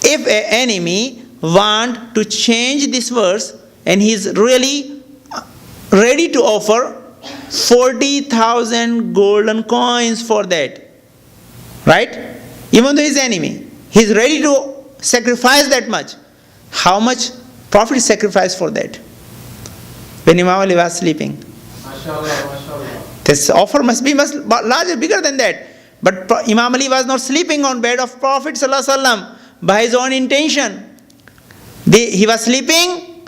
if an enemy want to change this verse and he is really ready to offer 40,000 golden coins for that, right? Even though he is enemy, he is ready to sacrifice that much, how much Prophet sacrificed for that? When Imam Ali was sleeping. MashaAllah. This offer must be much larger, bigger than that. But Imam Ali was not sleeping on bed of Prophet ﷺ by his own intention. He was sleeping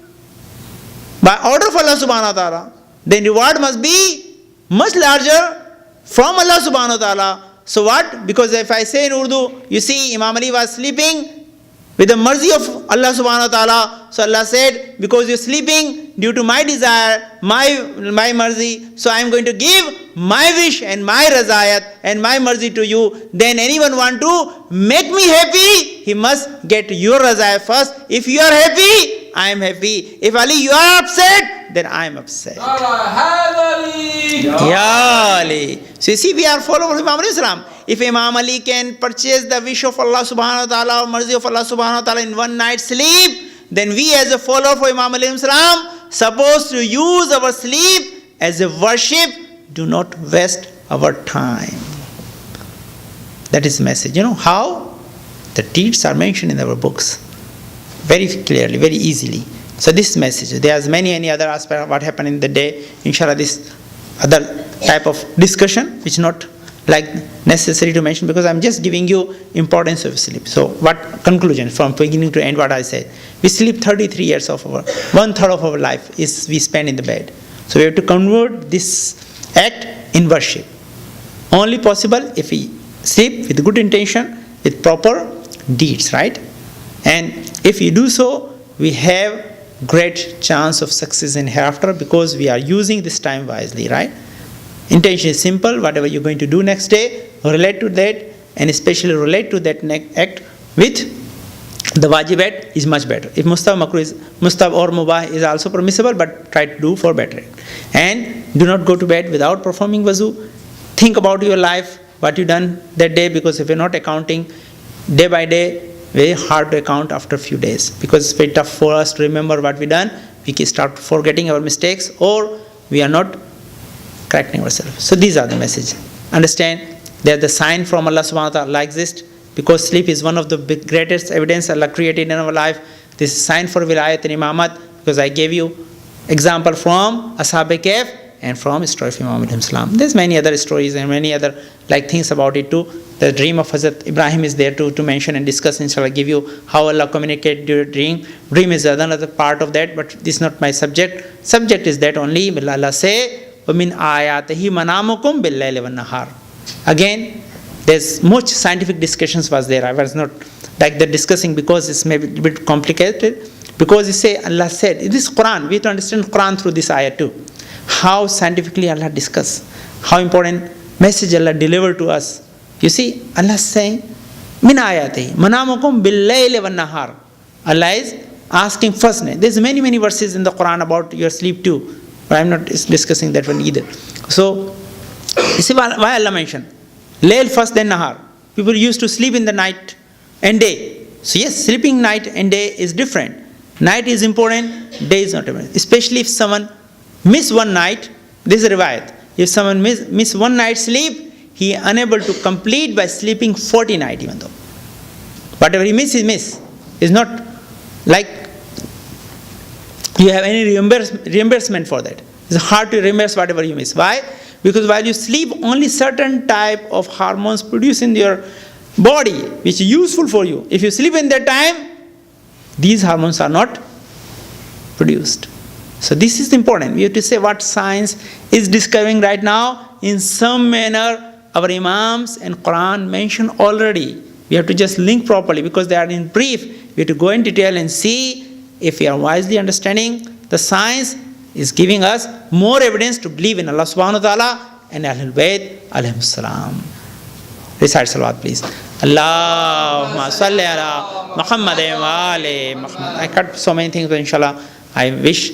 by order of Allah subhanahu wa ta'ala. Then reward must be much larger from Allah subhanahu wa ta'ala. So what? Because if I say in Urdu, you see Imam Ali was sleeping with the mercy of Allah subhanahu wa ta'ala. So Allah said, because you're sleeping due to my desire, my mercy, so I am going to give my wish and my razayat and my mercy to you. Then anyone want to make me happy, he must get your razayat first. If you are happy, I am happy. If Ali, you are upset, then I am upset. Ya Ali. So you see, we are followers of Imam Islam. If Imam Ali can purchase the wish of Allah subhanahu wa ta'ala or mercy of Allah subhanahu wa ta'ala in one night's sleep, then we as a follower of Imam Ali Islam supposed to use our sleep as a worship. Do not waste our time. That is the message. You know how? The deeds are mentioned in our books. Very clearly, very easily. So this message, there are many other aspects of what happened in the day. Inshallah, this other type of discussion, which not like necessary to mention, because I'm just giving you importance of sleep. So what conclusion from beginning to end, what I said? We sleep 33 years of our, 1/3 of our life is we spend in the bed. So we have to convert this act in worship. Only possible if we sleep with good intention, with proper deeds, right? And if we do so, we have great chance of success in hereafter, because we are using this time wisely, right? Intention is simple. Whatever you're going to do next day, relate to that, and especially relate to that act with the wajib act is much better. If mustahab, makruh is mustahab or mubah is also permissible, but try to do for better. And do not go to bed without performing wuzu. Think about your life, what you done that day, because if you're not accounting day by day, very hard to account after a few days, because it's very tough for us to remember what we done. We can start forgetting our mistakes, or we are not correcting ourselves. So these are the message. Understand that the sign from Allah subhanahu wa ta'ala exists, because sleep is one of the greatest evidence Allah created in our life. This is sign for wilayat and imamat, because I gave you example from Ashab Kahf and from story of Imam Islam. There's many other stories and many other like things about it too. The dream of Hazrat Ibrahim is there to mention and discuss. Inshallah, give you how Allah communicated during dream. Dream is another part of that, but this is not my subject. Subject is that only. Allah say, وَمِنْ آيَاتِهِ مَنَامُكُمْ بِاللَّيْلِ وَالنَّهَارِ. Again, there's much scientific discussions was there. I was not like that discussing, because it's maybe a bit complicated. Because you say, Allah said, it is Quran. We have to understand Quran through this ayah too. How scientifically Allah discuss, how important message Allah delivered to us. You see, Allah is saying, Min ayatihi manamukum bil-layli wan-nahar. Allah is asking first. There's many verses in the Quran about your sleep too, but I'm not discussing that one either. So, you see why Allah mentioned Layl first, then Nahar. People used to sleep in the night and day. So yes, sleeping night and day is different. Night is important, day is not important. Especially if someone miss one night, this is a riwayat. If someone miss one night sleep, he is unable to complete by sleeping 40 nights even though. Whatever he miss, he miss. It's not like you have any reimbursement for that. It's hard to reimburse whatever you miss. Why? Because while you sleep, only certain type of hormones produced in your body, which is useful for you. If you sleep in that time, these hormones are not produced. So this is important. We have to say what science is discovering right now. In some manner, our Imams and Quran mention already. We have to just link properly, because they are in brief. We have to go in detail and see if we are wisely understanding. The science is giving us more evidence to believe in Allah subhanahu wa ta'ala and Ahlul Bayt alayhim salam. Recite salawat please. Allahumma salli ala Muhammadin wa ali Muhammad. I cut so many things, but inshallah, I wish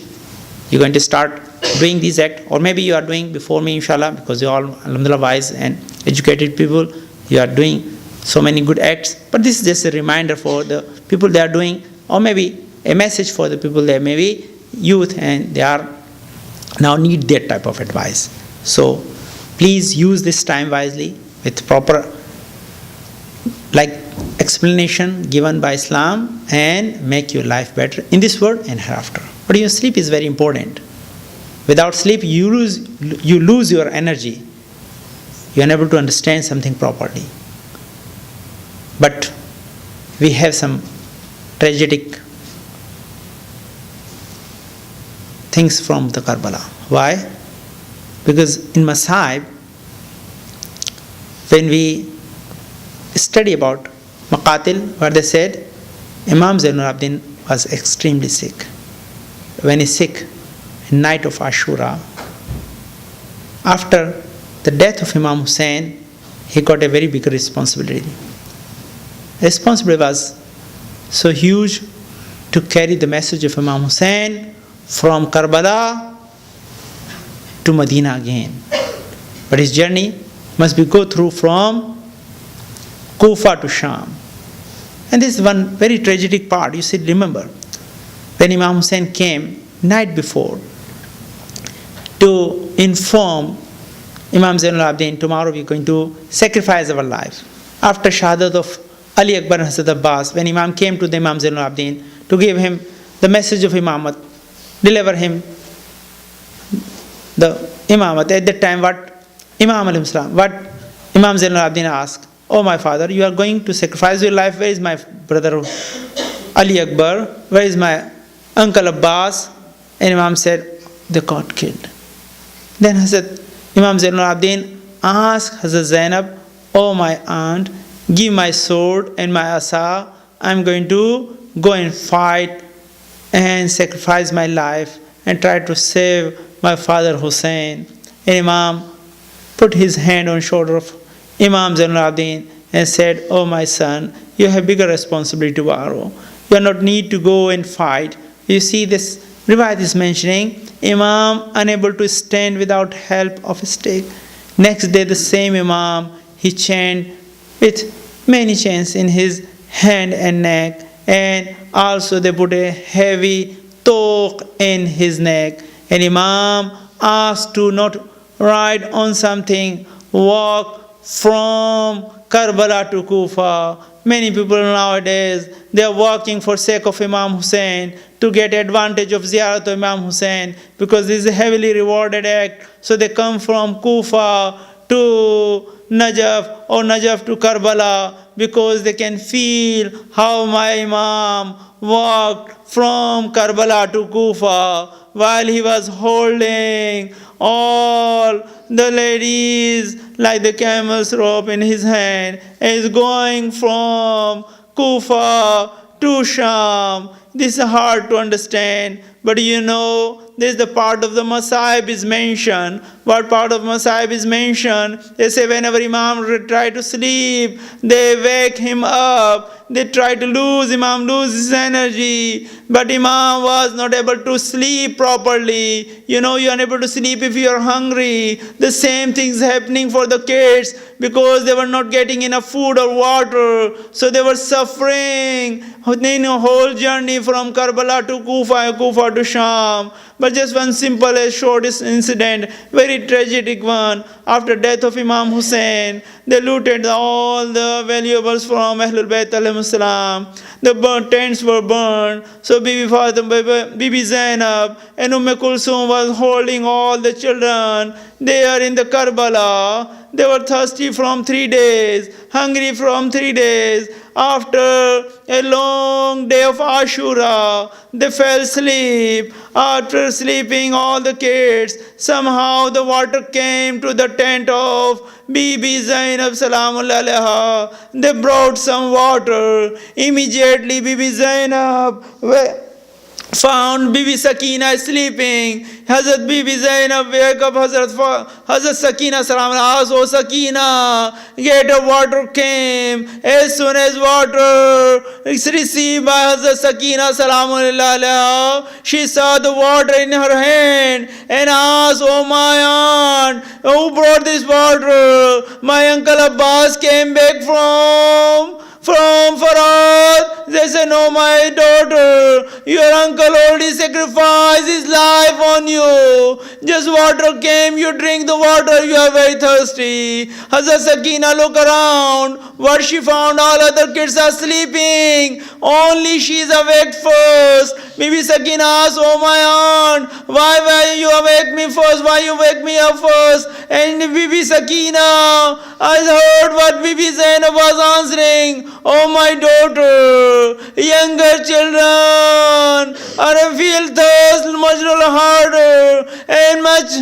you're going to start doing these acts, or maybe you are doing before me, inshallah, because you all, alhamdulillah, wise and educated people. You are doing so many good acts, but this is just a reminder for the people they are doing, or maybe a message for the people there, maybe youth, and they are now need that type of advice. So please use this time wisely with proper like explanation given by Islam and make your life better in this world and hereafter. But your sleep is very important. Without sleep, you lose your energy. You are unable to understand something properly. But we have some tragic things from the Karbala. Why? Because in Masahib, when we study about Maqatil, where they said Imam Zainul Abidin was extremely sick. When he's sick, night of Ashura, after the death of Imam Hussain, he got a very big responsibility. The responsibility was so huge to carry the message of Imam Hussain from Karbala to Medina again. But his journey must be go through from Kufa to Sham. And this is one very tragic part. You should remember, when Imam Hussain came night before to inform Imam Zainul Abidin, tomorrow we are going to sacrifice our life. After Shahadat of Ali Akbar and Hazrat Abbas, when Imam came to the Imam Zainul Abidin to give him the message of Imamat, deliver him the Imamat, at that time what Imam Zainul Abidin asked, "Oh my father, you are going to sacrifice your life. Where is my brother Ali Akbar? Where is my uncle Abbas?" And Imam said, "They got killed." Then Imam Zainul Abidin asked Hazrat Zainab, "Oh my aunt, give my sword and my asa. I am going to go and fight and sacrifice my life and try to save my father Hussein." And Imam put his hand on the shoulder of Imam Zainul Abidin and said, "Oh my son, you have bigger responsibility tomorrow. You are not need to go and fight." You see, this riwayat is mentioning Imam unable to stand without help of a stick. Next day, the same Imam, he chained with many chains in his hand and neck, and also they put a heavy toq in his neck. And Imam asked to not ride on something, walk from Karbala to Kufa. Many people nowadays, they are walking for sake of Imam Hussain to get advantage of ziyarat to Imam Hussain, because this is a heavily rewarded act. So they come from Kufa to Najaf or Najaf to Karbala because they can feel how my Imam walked from Karbala to Kufa while he was holding all the ladies like the camel's rope in his hand, is going from Kufa to Sham. This is hard to understand, but you know, this is the part of the Masahib is mentioned. What part of Masahib is mentioned? They say whenever Imam try to sleep, they wake him up. They try to Imam loses his energy. But Imam was not able to sleep properly. You know, you are unable to sleep if you are hungry. The same thing is happening for the kids because they were not getting enough food or water. So they were suffering in a whole journey from Karbala to Kufa, Kufa to Sham. But just one simple, short incident, very tragic one. After death of Imam Hussain, they looted all the valuables from Ahlul Bayt alayhim salam. The tents were burned. So Bibi Zainab and Kulsum was holding all the children. They are in the Karbala. They were thirsty from 3 days, hungry from 3 days. After a long day of Ashura, they fell asleep. After sleeping, all the kids, somehow the water came to the tent of Bibi Zainab Salamullah alaiha. They brought some water. Immediately Bibi Zainab found Bibi Sakina sleeping. Hazrat Bibi Zainab wake up Hazrat Sakina salam asked, "Oh Sakina, get a water came." As soon as water is received by Hazrat Sakina salamullah alaiha, she saw the water in her hand and asked, "Oh my aunt, who brought this water?" "My uncle Abbas came back from Farad." They said, "No, my daughter, your uncle already sacrificed his life on you. Just water came, you drink the water, you are very thirsty. Hazrat Sakina look around. What she found, all other kids are sleeping. Only she is awake first. Bibi Sakina asked, oh my aunt, why you awake me first? Why you wake me up first? And Bibi Sakina, I heard what Bibi Zainab was answering. Oh my daughter, younger children are feel thirst much harder and much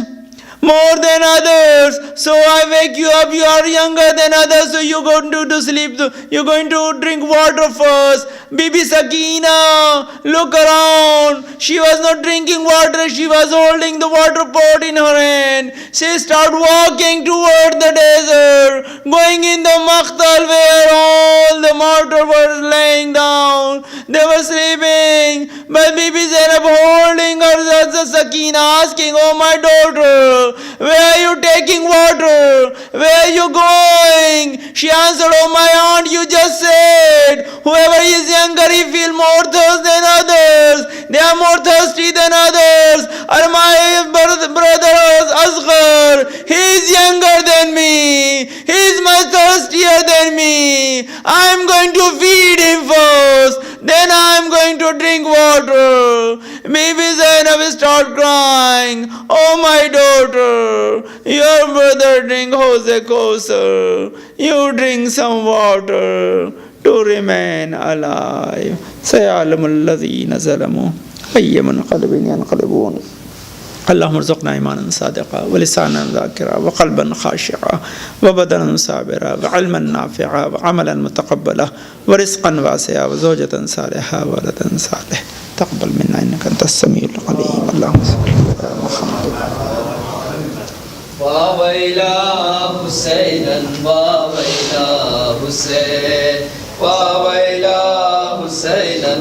more than others. So I wake you up, you are younger than others, so you're going to sleep, you're going to drink water first. Bibi Sakina, look around. She was not drinking water, she was holding the water pot in her hand. She started walking toward the desert, going in the Makhtal where all the mortar were laying down. They were sleeping, but Bibi Zainab holding her Sakina, asking, oh my daughter, where are you taking water? Where are you going? She answered, oh my aunt, you just said, whoever is younger, he feel more thirst than others. They are more thirsty than others. And my brother Az-Zahra, he is younger than me. He is much thirstier than me. I am going to feed him first. Then I am going to drink water. Bibi Zainab start crying. Oh my daughter, your brother drink Hose Kausar. You drink some water to remain alive. سيعلم الذين ظلموا أي منقلب ينقلبون. اللهم ارزقنا إيمانا صادقا ولسانا ذاكرا وقلبا خاشعا وبدنا صابرا وعلما نافعا وعملا متقبلا ورزقا واسعا وزوجة صالحة وولدا صالح. تقبل منا إنك أنت السميع العليم. اللهم صل على محمد. وويلا حسينا وويلا حسين وويلا حسينا